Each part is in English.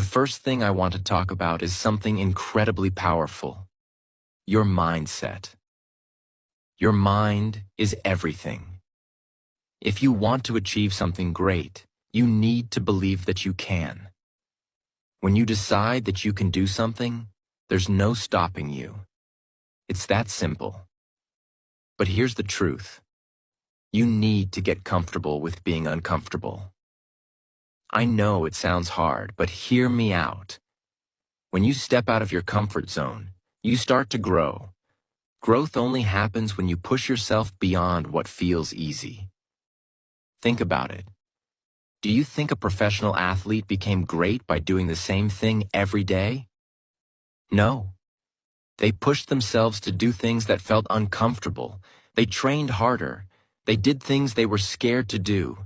The first thing I want to talk about is something incredibly powerful: your mindset. Your mind is everything. If you want to achieve something great, you need to believe that you can. When you decide that you can do something, there's no stopping you. It's that simple. But here's the truth. You need to get comfortable with being uncomfortable. I know it sounds hard, but hear me out. When you step out of your comfort zone, you start to grow. Growth only happens when you push yourself beyond what feels easy. Think about it. Do you think a professional athlete became great by doing the same thing every day? No. They pushed themselves to do things that felt uncomfortable. They trained harder. They did things they were scared to do.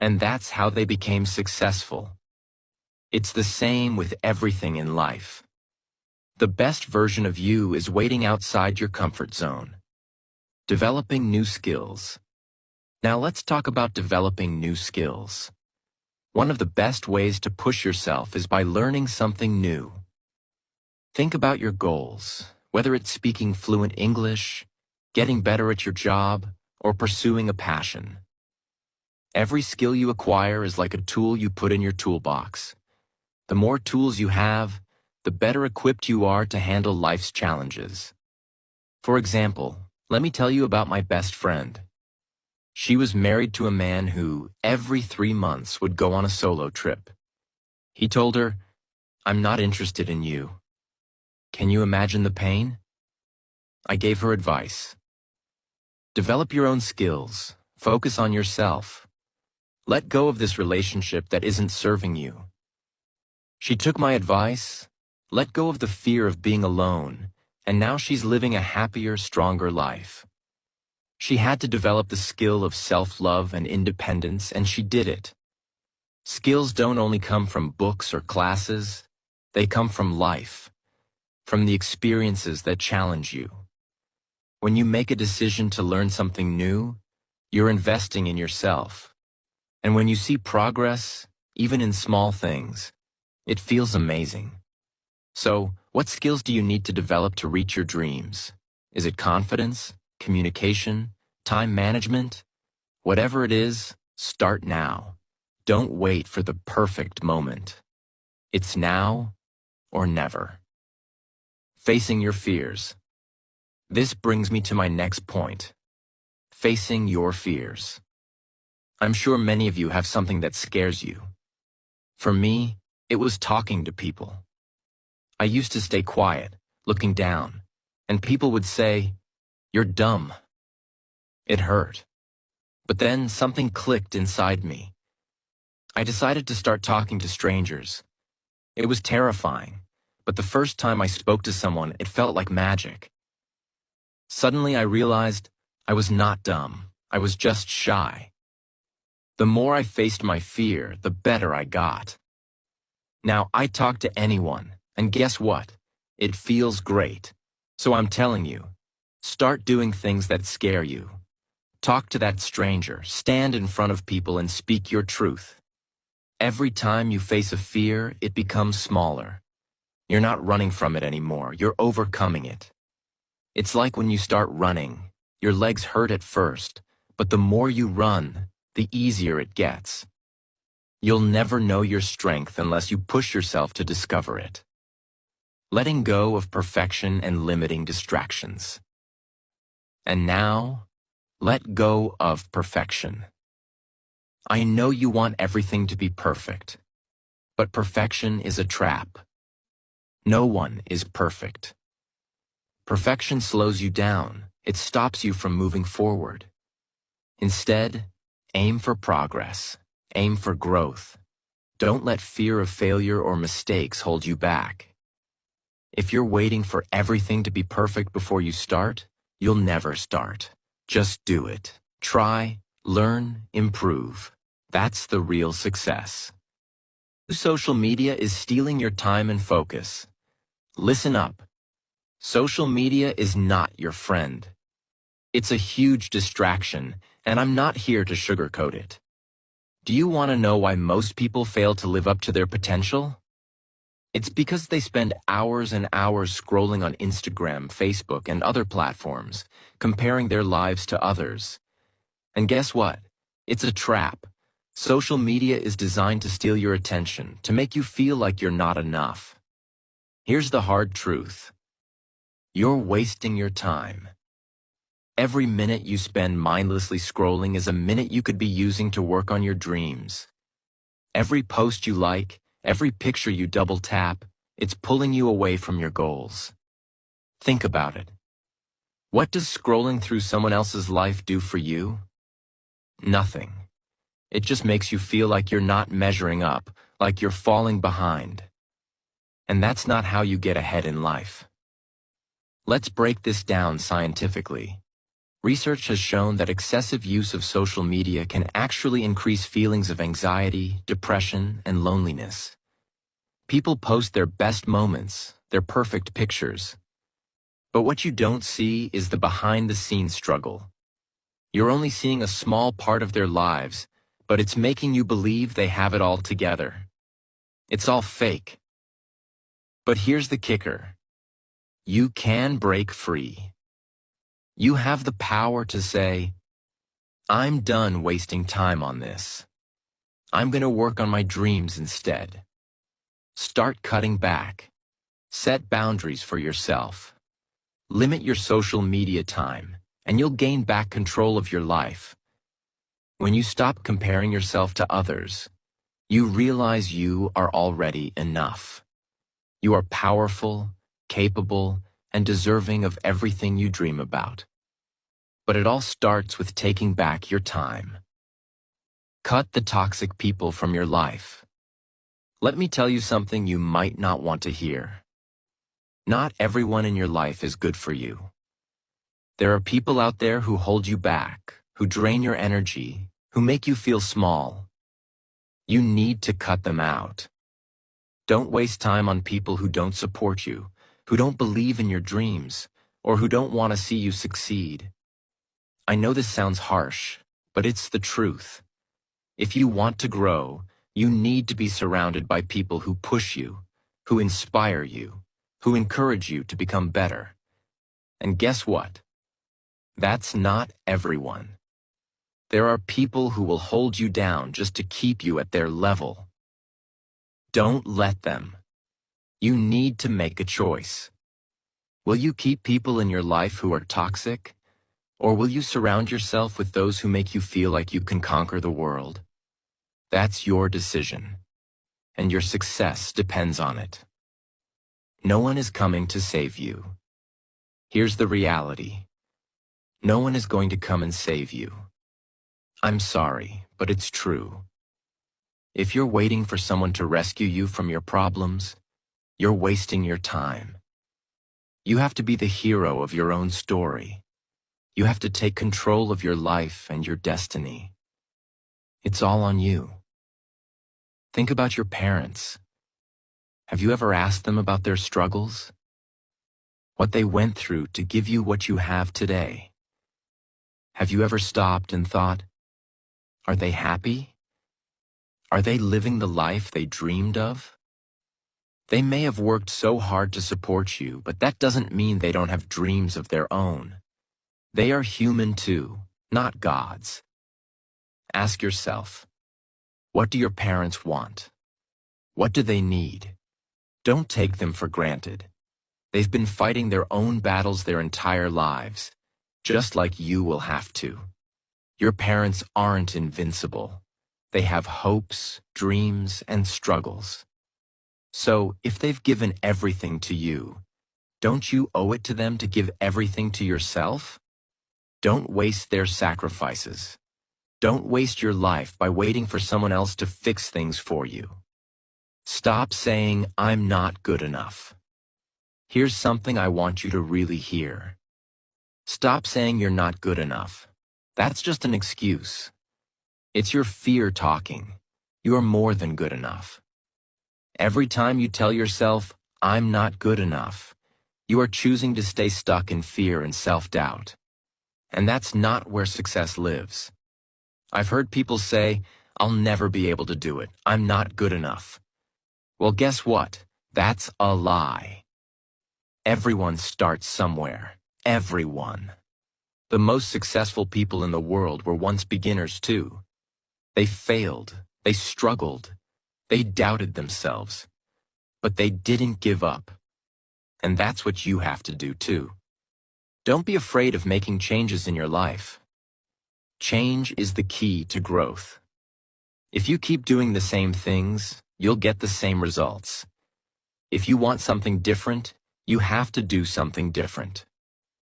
And that's how they became successful. It's the same with everything in life. The best version of you is waiting outside your comfort zone. Developing new skills. Now let's talk about developing new skills. One of the best ways to push yourself is by learning something new. Think about your goals, whether it's speaking fluent English, getting better at your job, or pursuing a passion. Every skill you acquire is like a tool you put in your toolbox. The more tools you have, the better equipped you are to handle life's challenges. For example, let me tell you about my best friend. She was married to a man who, every 3 months, would go on a solo trip. He told her, "I'm not interested in you." Can you imagine the pain? I gave her advice. Develop your own skills. Focus on yourself. Let go of this relationship that isn't serving you. She took my advice, let go of the fear of being alone, and now she's living a happier, stronger life. She had to develop the skill of self-love and independence, and she did it. Skills don't only come from books or classes, they come from life, from the experiences that challenge you. When you make a decision to learn something new, you're investing in yourself. And when you see progress, even in small things, it feels amazing. So, what skills do you need to develop to reach your dreams? Is it confidence, communication, time management? Whatever it is, start now. Don't wait for the perfect moment. It's now or never. Facing your fears. This brings me to my next point. Facing your fears. I'm sure many of you have something that scares you. For me, it was talking to people. I used to stay quiet, looking down, and people would say, "You're dumb." It hurt. But then something clicked inside me. I decided to start talking to strangers. It was terrifying, but the first time I spoke to someone, it felt like magic. Suddenly I realized I was not dumb. I was just shy. The more I faced my fear, the better I got. Now I talk to anyone, and guess what? It feels great. So I'm telling you, start doing things that scare you. Talk to that stranger, stand in front of people and speak your truth. Every time you face a fear, it becomes smaller. You're not running from it anymore, you're overcoming it. It's like when you start running, your legs hurt at first, but the more you run, the easier it gets. You'll never know your strength unless you push yourself to discover it. Letting go of perfection and limiting distractions. And now, let go of perfection. I know you want everything to be perfect, but perfection is a trap. No one is perfect. Perfection slows you down. It stops you from moving forward. Instead, aim for progress. Aim for growth. Don't let fear of failure or mistakes hold you back. If you're waiting for everything to be perfect before you start, you'll never start. Just do it. Try, learn, improve. That's the real success. Social media is stealing your time and focus. Listen up. Social media is not your friend. It's a huge distraction, and I'm not here to sugarcoat it. Do you want to know why most people fail to live up to their potential? It's because they spend hours and hours scrolling on Instagram, Facebook, and other platforms, comparing their lives to others. And guess what? It's a trap. Social media is designed to steal your attention, to make you feel like you're not enough. Here's the hard truth. You're wasting your time. Every minute you spend mindlessly scrolling is a minute you could be using to work on your dreams. Every post you like, every picture you double tap, it's pulling you away from your goals. Think about it. What does scrolling through someone else's life do for you? Nothing. It just makes you feel like you're not measuring up, like you're falling behind. And that's not how you get ahead in life. Let's break this down scientifically. Research has shown that excessive use of social media can actually increase feelings of anxiety, depression, and loneliness. People post their best moments, their perfect pictures. But what you don't see is the behind-the-scenes struggle. You're only seeing a small part of their lives, but it's making you believe they have it all together. It's all fake. But here's the kicker. You can break free. You have the power to say, I'm done wasting time on this. I'm going to work on my dreams instead. Start cutting back. Set boundaries for yourself. Limit your social media time, and you'll gain back control of your life. When you stop comparing yourself to others, you realize you are already enough. You are powerful, capable, and deserving of everything you dream about. But it all starts with taking back your time. Cut the toxic people from your life. Let me tell you something you might not want to hear. Not everyone in your life is good for you. There are people out there who hold you back, who drain your energy, who make you feel small. You need to cut them out. Don't waste time on people who don't support you, who don't believe in your dreams, or who don't want to see you succeed. I know this sounds harsh, but it's the truth. If you want to grow, you need to be surrounded by people who push you, who inspire you, who encourage you to become better. And guess what? That's not everyone. There are people who will hold you down just to keep you at their level. Don't let them. You need to make a choice. Will you keep people in your life who are toxic? Or will you surround yourself with those who make you feel like you can conquer the world? That's your decision. And your success depends on it. No one is coming to save you. Here's the reality. No one is going to come and save you. I'm sorry, but it's true. If you're waiting for someone to rescue you from your problems, you're wasting your time. You have to be the hero of your own story. You have to take control of your life and your destiny. It's all on you. Think about your parents. Have you ever asked them about their struggles? What they went through to give you what you have today? Have you ever stopped and thought, are they happy? Are they living the life they dreamed of? They may have worked so hard to support you, but that doesn't mean they don't have dreams of their own. They are human too, not gods. Ask yourself, what do your parents want? What do they need? Don't take them for granted. They've been fighting their own battles their entire lives, just like you will have to. Your parents aren't invincible. They have hopes, dreams, and struggles. So, if they've given everything to you, don't you owe it to them to give everything to yourself? Don't waste their sacrifices. Don't waste your life by waiting for someone else to fix things for you. Stop saying, I'm not good enough. Here's something I want you to really hear. Stop saying you're not good enough. That's just an excuse. It's your fear talking. You are more than good enough. Every time you tell yourself, I'm not good enough, you are choosing to stay stuck in fear and self-doubt. And that's not where success lives. I've heard people say, I'll never be able to do it. I'm not good enough. Well, guess what? That's a lie. Everyone starts somewhere. Everyone. The most successful people in the world were once beginners too. They failed. They struggled. They doubted themselves. But they didn't give up. And that's what you have to do too. Don't be afraid of making changes in your life. Change is the key to growth. If you keep doing the same things, you'll get the same results. If you want something different, you have to do something different.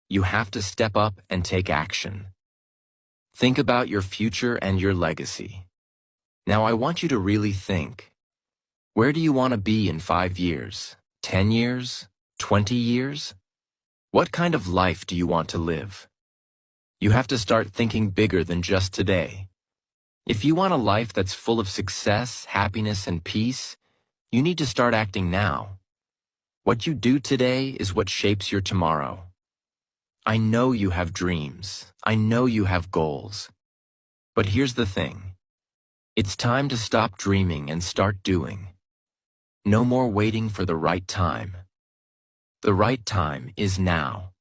You have to step up and take action. Think about your future and your legacy. Now I want you to really think. Where do you want to be in 5 years, 10 years, 20 years? What kind of life do you want to live? You have to start thinking bigger than just today. If you want a life that's full of success, happiness, and peace, you need to start acting now. What you do today is what shapes your tomorrow. I know you have dreams. I know you have goals. But here's the thing. It's time to stop dreaming and start doing. No more waiting for the right time. The right time is now.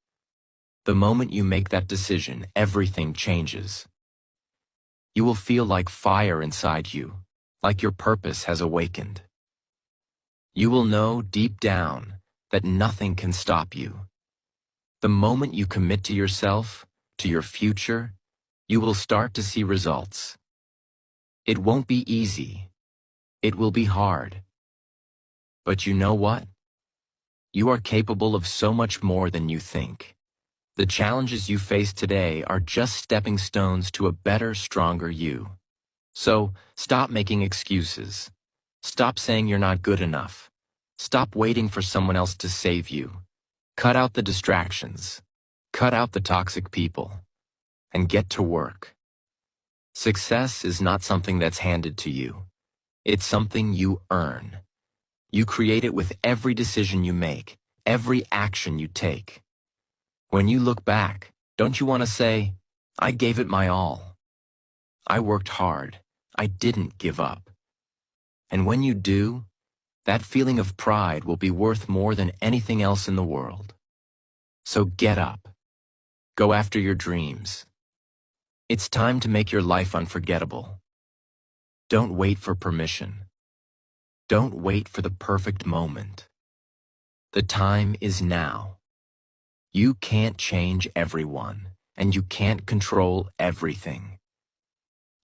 The moment you make that decision, everything changes. You will feel like fire inside you, like your purpose has awakened. You will know deep down that nothing can stop you. The moment you commit to yourself, to your future, you will start to see results. It won't be easy. It will be hard. But you know what? You are capable of so much more than you think. The challenges you face today are just stepping stones to a better, stronger you. So, stop making excuses. Stop saying you're not good enough. Stop waiting for someone else to save you. Cut out the distractions. Cut out the toxic people. And get to work. Success is not something that's handed to you. It's something you earn. You create it with every decision you make, every action you take. When you look back, don't you want to say, I gave it my all. I worked hard. I didn't give up. And when you do, that feeling of pride will be worth more than anything else in the world. So get up. Go after your dreams. It's time to make your life unforgettable. Don't wait for permission. Don't wait for the perfect moment. The time is now. You can't change everyone, and you can't control everything.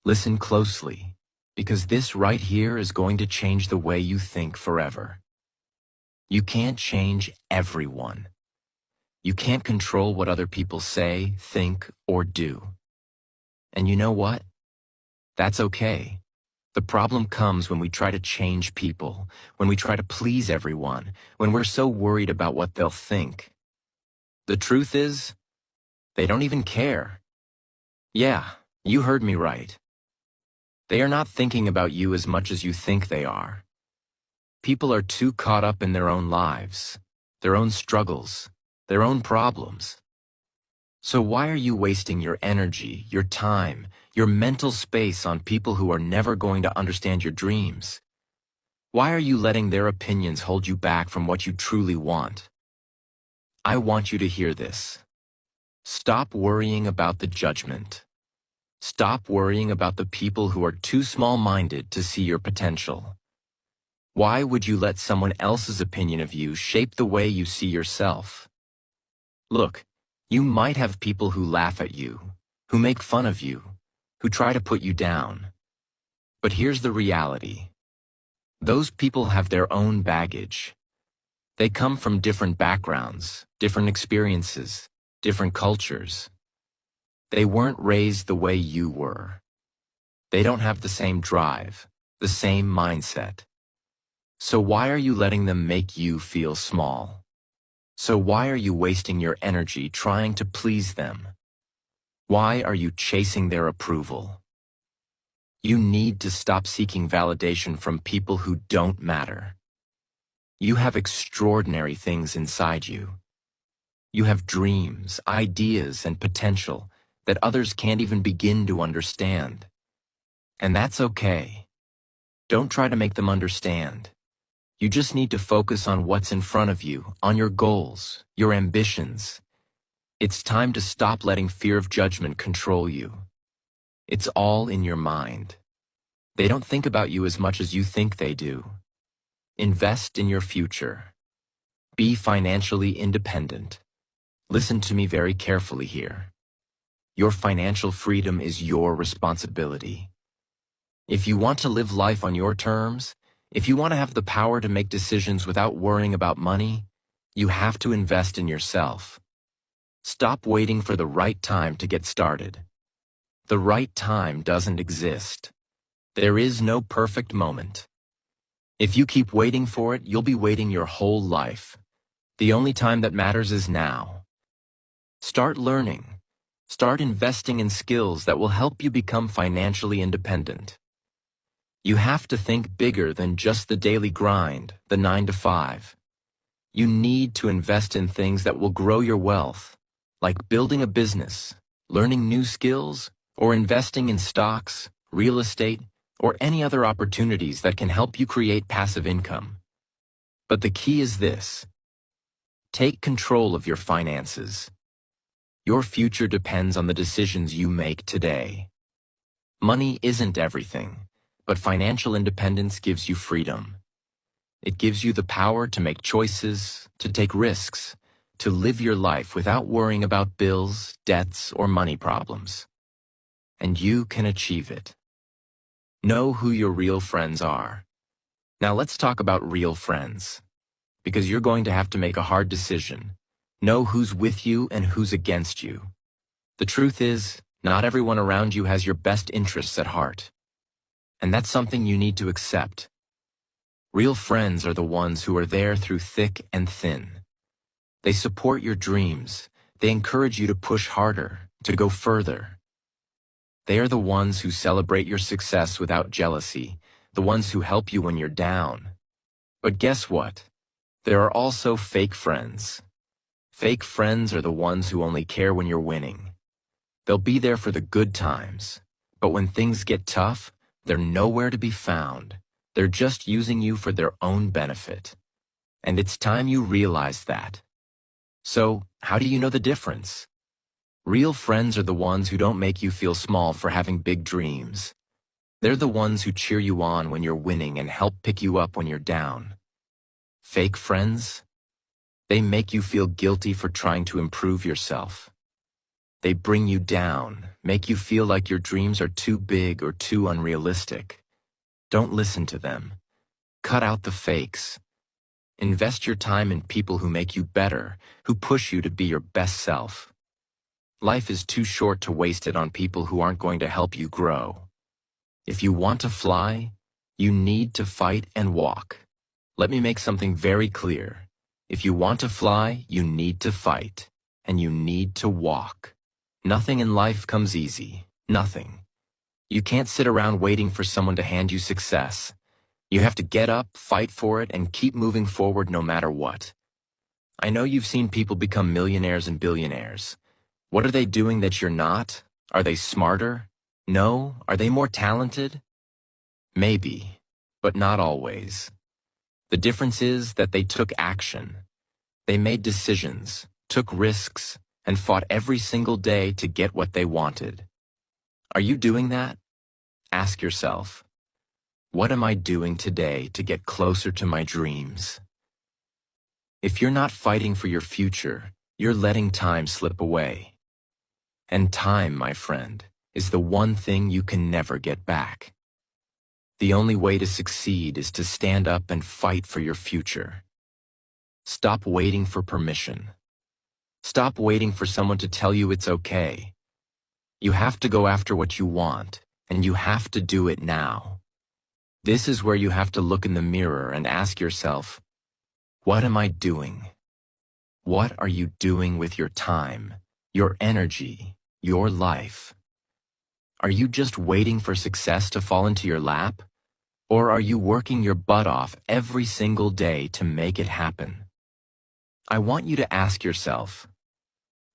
Listen closely, because this right here is going to change the way you think forever. You can't change everyone. You can't control what other people say, think, or do. And you know what? That's okay. The problem comes when we try to change people, when we try to please everyone, when we're so worried about what they'll think. The truth is, they don't even care. Yeah, you heard me right. They are not thinking about you as much as you think they are. People are too caught up in their own lives, their own struggles, their own problems. So why are you wasting your energy, your time, your mental space on people who are never going to understand your dreams? Why are you letting their opinions hold you back from what you truly want? I want you to hear this. Stop worrying about the judgment. Stop worrying about the people who are too small-minded to see your potential. Why would you let someone else's opinion of you shape the way you see yourself? Look, you might have people who laugh at you, who make fun of you, who try to put you down. But here's the reality. Those people have their own baggage. They come from different backgrounds, different experiences, different cultures. They weren't raised the way you were. They don't have the same drive, the same mindset. So why are you letting them make you feel small? So why are you wasting your energy trying to please them? Why are you chasing their approval? You need to stop seeking validation from people who don't matter. You have extraordinary things inside you. You have dreams, ideas, and potential that others can't even begin to understand. And that's okay. Don't try to make them understand. You just need to focus on what's in front of you, on your goals, your ambitions. It's time to stop letting fear of judgment control you. It's all in your mind. They don't think about you as much as you think they do. Invest in your future. Be financially independent. Listen to me very carefully here. Your financial freedom is your responsibility. If you want to live life on your terms, if you want to have the power to make decisions without worrying about money, you have to invest in yourself. Stop waiting for the right time to get started. The right time doesn't exist. There is no perfect moment. If you keep waiting for it, you'll be waiting your whole life. The only time that matters is now. Start learning. Start investing in skills that will help you become financially independent. You have to think bigger than just the daily grind, the 9 to 5. You need to invest in things that will grow your wealth, like building a business, learning new skills, or investing in stocks, real estate, or any other opportunities that can help you create passive income. But the key is this: take control of your finances. Your future depends on the decisions you make today. Money isn't everything, but financial independence gives you freedom. It gives you the power to make choices, to take risks, to live your life without worrying about bills, debts, or money problems. And you can achieve it. Know who your real friends are. Now let's talk about real friends, because you're going to have to make a hard decision. Know who's with you and who's against you. The truth is, not everyone around you has your best interests at heart. And that's something you need to accept. Real friends are the ones who are there through thick and thin. They support your dreams. They encourage you to push harder, to go further. They are the ones who celebrate your success without jealousy, the ones who help you when you're down. But guess what? There are also fake friends. Fake friends are the ones who only care when you're winning. They'll be there for the good times, but when things get tough, they're nowhere to be found. They're just using you for their own benefit. And it's time you realize that. So, how do you know the difference? Real friends are the ones who don't make you feel small for having big dreams. They're the ones who cheer you on when you're winning and help pick you up when you're down. Fake friends? They make you feel guilty for trying to improve yourself. They bring you down, make you feel like your dreams are too big or too unrealistic. Don't listen to them. Cut out the fakes. Invest your time in people who make you better, who push you to be your best self. Life is too short to waste it on people who aren't going to help you grow. If you want to fly, you need to fight and walk. Let me make something very clear. If you want to fly, you need to fight, and you need to walk. Nothing in life comes easy. Nothing. You can't sit around waiting for someone to hand you success. You have to get up, fight for it, and keep moving forward no matter what. I know you've seen people become millionaires and billionaires. What are they doing that you're not? Are they smarter? No? Are they more talented? Maybe, but not always. The difference is that they took action. They made decisions, took risks, and fought every single day to get what they wanted. Are you doing that? Ask yourself, what am I doing today to get closer to my dreams? If you're not fighting for your future, you're letting time slip away. And time, my friend, is the one thing you can never get back. The only way to succeed is to stand up and fight for your future. Stop waiting for permission. Stop waiting for someone to tell you it's okay. You have to go after what you want, and you have to do it now. This is where you have to look in the mirror and ask yourself, what am I doing? What are you doing with your time, your energy, your life? Are you just waiting for success to fall into your lap? Or are you working your butt off every single day to make it happen? I want you to ask yourself,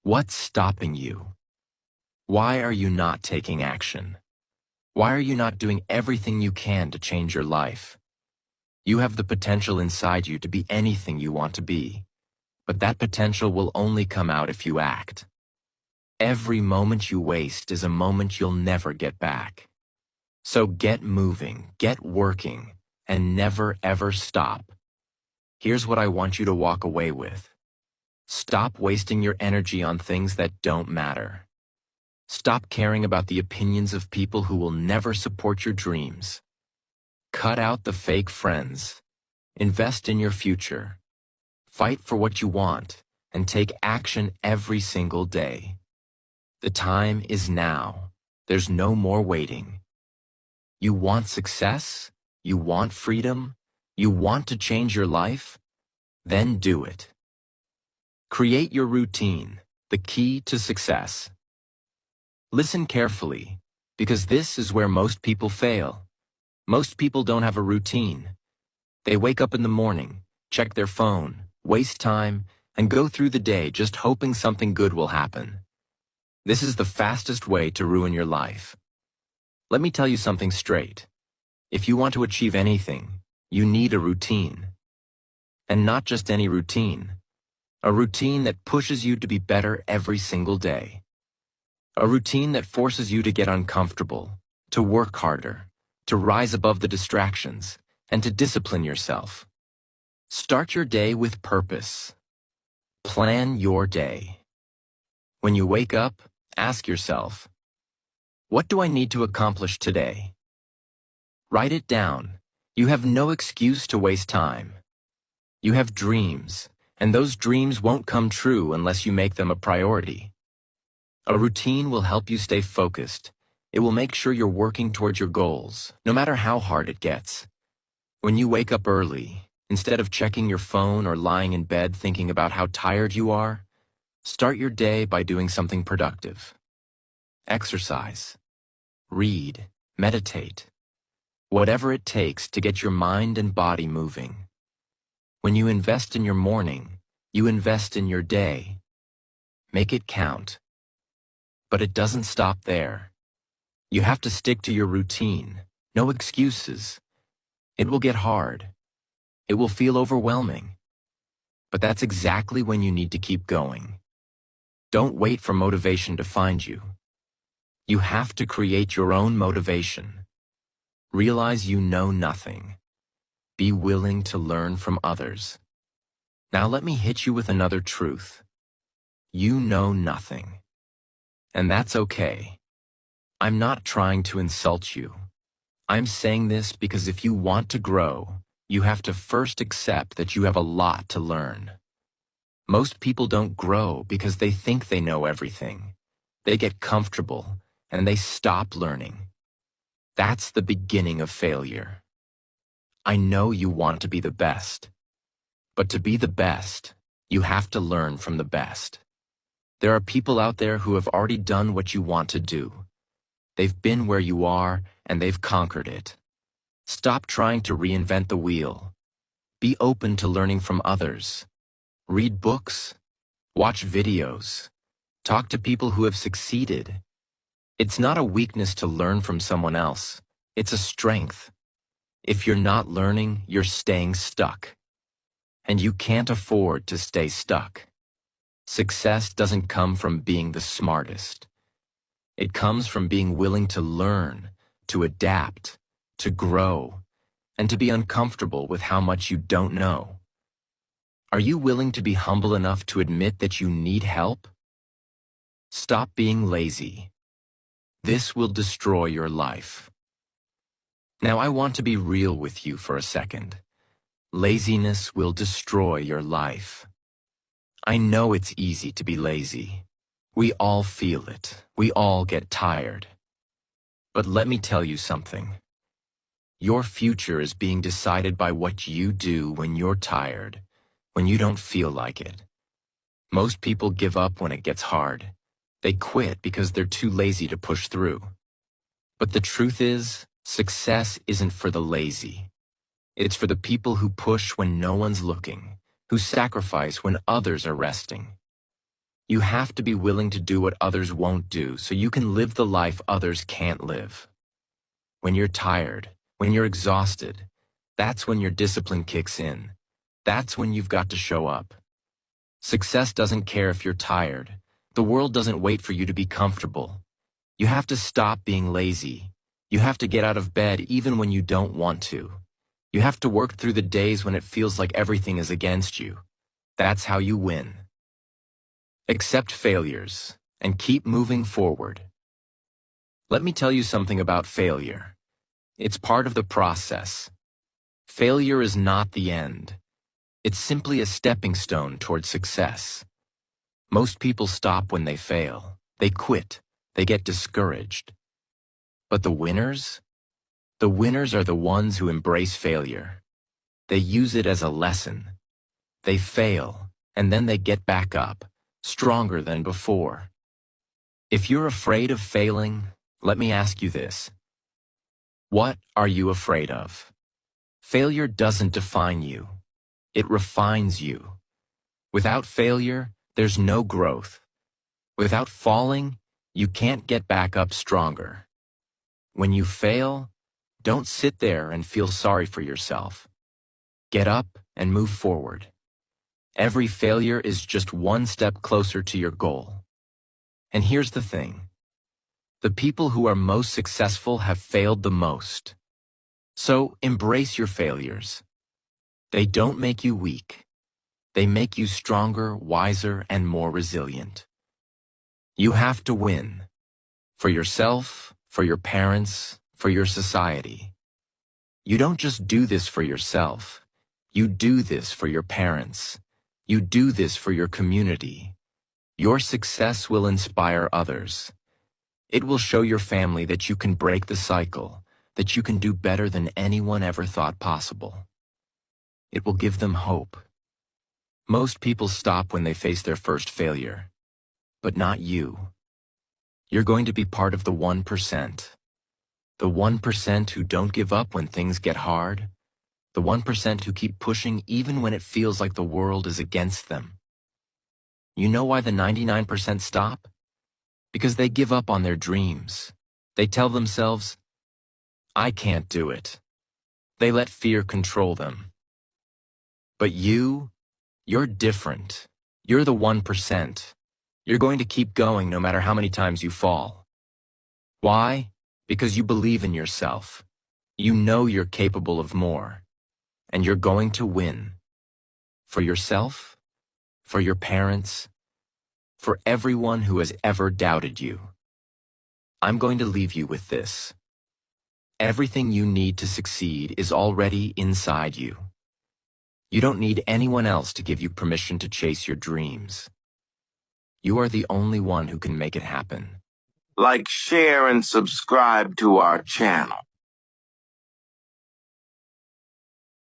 what's stopping you? Why are you not taking action? Why are you not doing everything you can to change your life? You have the potential inside you to be anything you want to be, but that potential will only come out if you act. Every moment you waste is a moment you'll never get back. So get moving, get working, and never ever stop. Here's what I want you to walk away with. Stop wasting your energy on things that don't matter. Stop caring about the opinions of people who will never support your dreams. Cut out the fake friends. Invest in your future. Fight for what you want, and take action every single day. The time is now. There's no more waiting. You want success? You want freedom? You want to change your life? Then do it. Create your routine, the key to success. Listen carefully, because this is where most people fail. Most people don't have a routine. They wake up in the morning, check their phone, waste time, and go through the day just hoping something good will happen. This is the fastest way to ruin your life. Let me tell you something straight. If you want to achieve anything, you need a routine. And not just any routine. A routine that pushes you to be better every single day. A routine that forces you to get uncomfortable, to work harder, to rise above the distractions, and to discipline yourself. Start your day with purpose. Plan your day. When you wake up, ask yourself, what do I need to accomplish today? Write it down. You have no excuse to waste time. You have dreams, and those dreams won't come true unless you make them a priority. A routine will help you stay focused. It will make sure you're working towards your goals, no matter how hard it gets. When you wake up early, instead of checking your phone or lying in bed thinking about how tired you are, start your day by doing something productive. Exercise. Read. Meditate. Whatever it takes to get your mind and body moving. When you invest in your morning, you invest in your day. Make it count. But it doesn't stop there. You have to stick to your routine. No excuses. It will get hard. It will feel overwhelming. But that's exactly when you need to keep going. Don't wait for motivation to find you. You have to create your own motivation. Realize you know nothing. Be willing to learn from others. Now let me hit you with another truth. You know nothing. And that's okay. I'm not trying to insult you. I'm saying this because if you want to grow, you have to first accept that you have a lot to learn. Most people don't grow because they think they know everything. They get comfortable and they stop learning. That's the beginning of failure. I know you want to be the best. But to be the best, you have to learn from the best. There are people out there who have already done what you want to do. They've been where you are, and they've conquered it. Stop trying to reinvent the wheel. Be open to learning from others. Read books. Watch videos. Talk to people who have succeeded. It's not a weakness to learn from someone else. It's a strength. If you're not learning, you're staying stuck. And you can't afford to stay stuck. Success doesn't come from being the smartest. It comes from being willing to learn, to adapt, to grow, and to be uncomfortable with how much you don't know. Are you willing to be humble enough to admit that you need help? Stop being lazy. This will destroy your life. Now I want to be real with you for a second. Laziness will destroy your life. I know it's easy to be lazy. We all feel it. We all get tired. But let me tell you something. Your future is being decided by what you do when you're tired, when you don't feel like it. Most people give up when it gets hard. They quit because they're too lazy to push through. But the truth is, success isn't for the lazy. It's for the people who push when no one's looking, who sacrifice when others are resting. You have to be willing to do what others won't do so you can live the life others can't live. When you're tired, when you're exhausted, That's when your discipline kicks in. That's when you've got to show up. Success doesn't care if you're tired. The world doesn't wait for you to be comfortable. You have to stop being lazy. You have to get out of bed even when you don't want to. You have to work through the days when it feels like everything is against you. That's how you win. Accept failures and keep moving forward. Let me tell you something about failure. It's part of the process. Failure is not the end. It's simply a stepping stone toward success. Most people stop when they fail. They quit. They get discouraged. But the winners? The winners are the ones who embrace failure. They use it as a lesson. They fail, and then they get back up, stronger than before. If you're afraid of failing, let me ask you this. What are you afraid of? Failure doesn't define you. It refines you. Without failure, there's no growth. Without falling, you can't get back up stronger. When you fail, don't sit there and feel sorry for yourself. Get up and move forward. Every failure is just one step closer to your goal. And here's the thing. The people who are most successful have failed the most. So embrace your failures. They don't make you weak. They make you stronger, wiser, and more resilient. You have to win. For yourself, for your parents, for your society. You don't just do this for yourself. You do this for your parents. You do this for your community. Your success will inspire others. It will show your family that you can break the cycle, that you can do better than anyone ever thought possible. It will give them hope. Most people stop when they face their first failure, but not you. You're going to be part of the 1%. The 1% who don't give up when things get hard. The 1% who keep pushing even when it feels like the world is against them. You know why the 99% stop? Because they give up on their dreams. They tell themselves, I can't do it. They let fear control them. But you're different. You're the 1%. You're going to keep going no matter how many times you fall. Why? Because you believe in yourself. You know you're capable of more. And you're going to win. For yourself, for your parents, for everyone who has ever doubted you. I'm going to leave you with this. Everything you need to succeed is already inside you. You don't need anyone else to give you permission to chase your dreams. You are the only one who can make it happen. Like, share, and subscribe to our channel.